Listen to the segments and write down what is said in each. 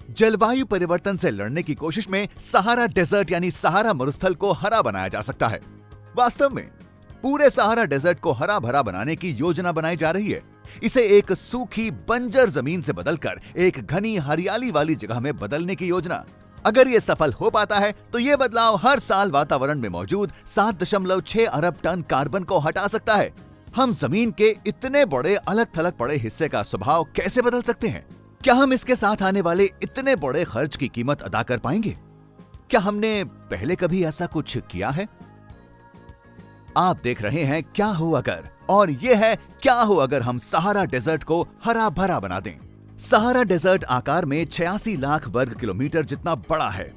जलवायु परिवर्तन से लड़ने की कोशिश में सहारा डेजर्ट यानी सहारा मरुस्थल को हरा बनाया जा सकता है। वास्तव में पूरे सहारा डेजर्ट को हरा भरा बनाने की योजना बनाई जा रही है। इसे एक सूखी बंजर जमीन से बदलकर एक घनी हरियाली वाली जगह में बदलने की योजना। अगर ये सफल हो पाता है तो ये बदलाव हर साल वातावरण में मौजूद 7.6 अरब टन कार्बन को हटा सकता है। हम जमीन के इतने बड़े अलग थलग पड़े हिस्से का स्वभाव कैसे बदल सकते हैं? क्या हम इसके साथ आने वाले इतने बड़े खर्च की कीमत अदा कर पाएंगे? क्या हमने पहले कभी ऐसा कुछ किया है? आप देख रहे हैं क्या हो अगर, और यह है क्या हो अगर हम सहारा डेजर्ट को हरा भरा बना दें। सहारा डेजर्ट आकार में 86 लाख वर्ग किलोमीटर जितना बड़ा है।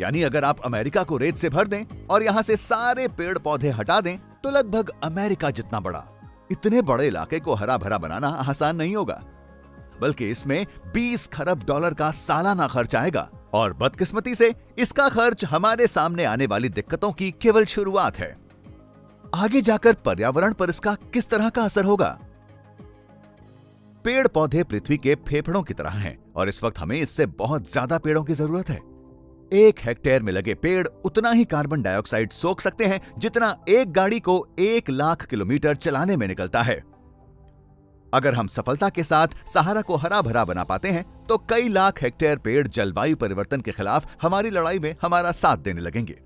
यानी अगर आप अमेरिका को रेत से भर दें और यहां से सारे पेड़ पौधे हटा दें तो लगभग अमेरिका जितना बड़ा। इतने बड़े इलाके को हरा भरा बनाना आसान नहीं होगा, बल्कि इसमें 20 खरब डॉलर का सालाना खर्च आएगा। और बदकिस्मती से इसका खर्च हमारे सामने आने वाली दिक्कतों की केवल शुरुआत है। आगे जाकर पर्यावरण पर इसका किस तरह का असर होगा? पेड़ पौधे पृथ्वी के फेफड़ों की तरह हैं और इस वक्त हमें इससे बहुत ज्यादा पेड़ों की जरूरत है। 1 हेक्टेयर में लगे पेड़ उतना ही कार्बन डाइऑक्साइड सोख सकते हैं जितना एक गाड़ी को 1 लाख किलोमीटर चलाने में निकलता है। अगर हम सफलता के साथ सहारा को हरा भरा बना पाते हैं तो कई लाख हेक्टेयर पेड़ जलवायु परिवर्तन के खिलाफ हमारी लड़ाई में हमारा साथ देने लगेंगे।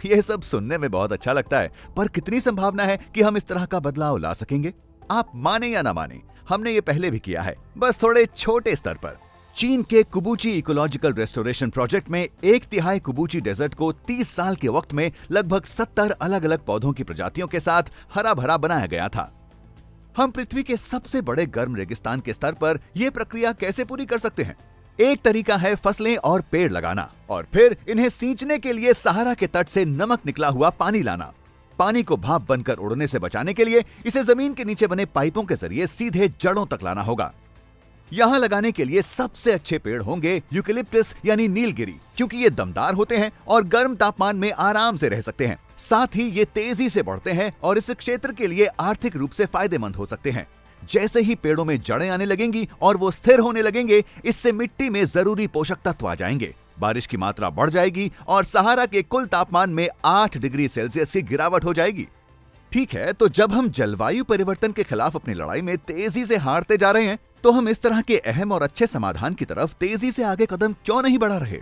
यह सब सुनने में बहुत अच्छा लगता है, पर कितनी संभावना है कि हम इस तरह का बदलाव ला सकेंगे? आप माने या ना माने, हमने ये पहले भी किया है, बस थोड़े छोटे स्तर पर। चीन के कुबूची इकोलॉजिकल रेस्टोरेशन प्रोजेक्ट में 1/3 कुबूची डेजर्ट को 30 साल के वक्त में लगभग 70 अलग अलग पौधों की प्रजातियों के साथ हरा भरा बनाया गया था। हम पृथ्वी के सबसे बड़े गर्म रेगिस्तान के स्तर पर यह प्रक्रिया कैसे पूरी कर सकते हैं? एक तरीका है फसलें और पेड़ लगाना और फिर इन्हें सींचने के लिए सहारा के तट से नमक निकला हुआ पानी लाना। पानी को भाप बनकर उड़ने से बचाने के लिए इसे जमीन के नीचे बने पाइपों के जरिए सीधे जड़ों तक लाना होगा। यहां लगाने के लिए सबसे अच्छे पेड़ होंगे यूकेलिप्टस यानी नीलगिरी, क्योंकि ये दमदार होते हैं और गर्म तापमान में आराम से रह सकते हैं। साथ ही ये तेजी से बढ़ते हैं और इस क्षेत्र के लिए आर्थिक रूप से फायदेमंद हो सकते हैं। जैसे ही पेड़ों में जड़ें आने लगेंगी और वो स्थिर होने लगेंगे, इससे मिट्टी में जरूरी पोषक तत्व आ जाएंगे, बारिश की मात्रा बढ़ जाएगी और सहारा के कुल तापमान में 8 डिग्री सेल्सियस की गिरावट हो जाएगी। ठीक है, तो जब हम जलवायु परिवर्तन के खिलाफ अपनी लड़ाई में तेजी से हारते जा रहे हैं तो हम इस तरह के अहम और अच्छे समाधान की तरफ तेजी से आगे कदम क्यों नहीं बढ़ा रहे?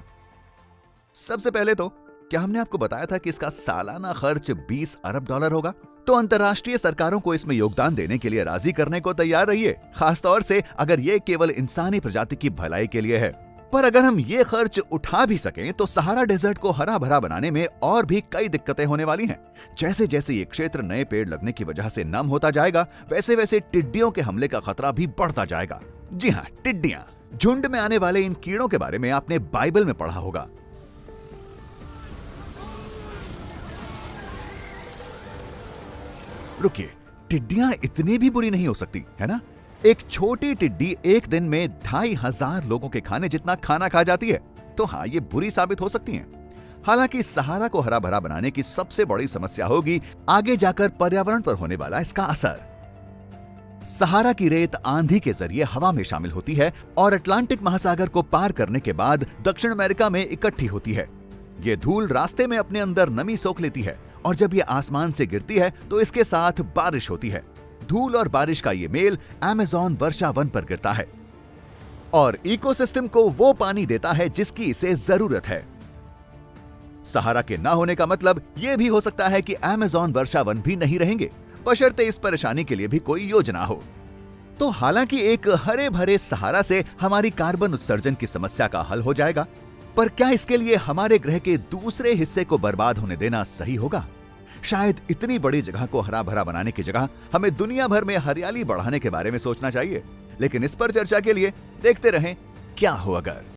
सबसे पहले तो क्या हमने आपको बताया था कि इसका सालाना खर्च 20 अरब डॉलर होगा? तो अंतर्राष्ट्रीय सरकारों को इसमें योगदान देने के लिए राजी करने को तैयार रहिए, खासतौर से अगर ये केवल इंसानी प्रजाति की भलाई के लिए है। पर अगर हम ये खर्च उठा भी सकें तो सहारा डेजर्ट को हरा भरा बनाने में और भी कई दिक्कतें होने वाली हैं। जैसे जैसे ये क्षेत्र नए पेड़ लगने की वजह से नम होता जाएगा, वैसे वैसे टिड्डियों के हमले का खतरा भी बढ़ता जाएगा। जी हाँ, टिड्डियां। झुंड में आने वाले इन कीड़ों के बारे में आपने बाइबल में पढ़ा होगा। रुकिए, टिड्डियां इतनी भी बुरी नहीं हो सकती, है ना? एक छोटी टिड्डी एक दिन में 2500 लोगों के खाने जितना खाना खा जाती है, तो हाँ, ये बुरी साबित हो सकती हैं। हालांकि सहारा को हरा भरा बनाने की सबसे बड़ी समस्या होगी आगे जाकर पर्यावरण पर होने वाला इसका असर। सहारा की रेत आंधी के जरिए हवा में शामिल होती है और अटलांटिक महासागर को पार करने के बाद दक्षिण अमेरिका में इकट्ठी होती है। ये धूल रास्ते में अपने अंदर नमी सोख लेती है और जब ये आसमान से गिरती है तो इसके साथ बारिश होती है। धूल और बारिश का ये मेल अमेज़न वर्षा वन पर गिरता है और इकोसिस्टम को वो पानी देता है जिसकी इसे जरूरत है। सहारा के ना होने का मतलब यह भी हो सकता है कि अमेज़न वर्षा वन भी नहीं रहेंगे, बशर्ते इस परेशानी के लिए भी कोई योजना हो। तो हालांकि एक हरे भरे सहारा से हमारी कार्बन उत्सर्जन की समस्या का हल हो जाएगा, पर क्या इसके लिए हमारे ग्रह के दूसरे हिस्से को बर्बाद होने देना सही होगा? शायद इतनी बड़ी जगह को हरा भरा बनाने की जगह हमें दुनिया भर में हरियाली बढ़ाने के बारे में सोचना चाहिए। लेकिन इस पर चर्चा के लिए देखते रहें क्या हो अगर।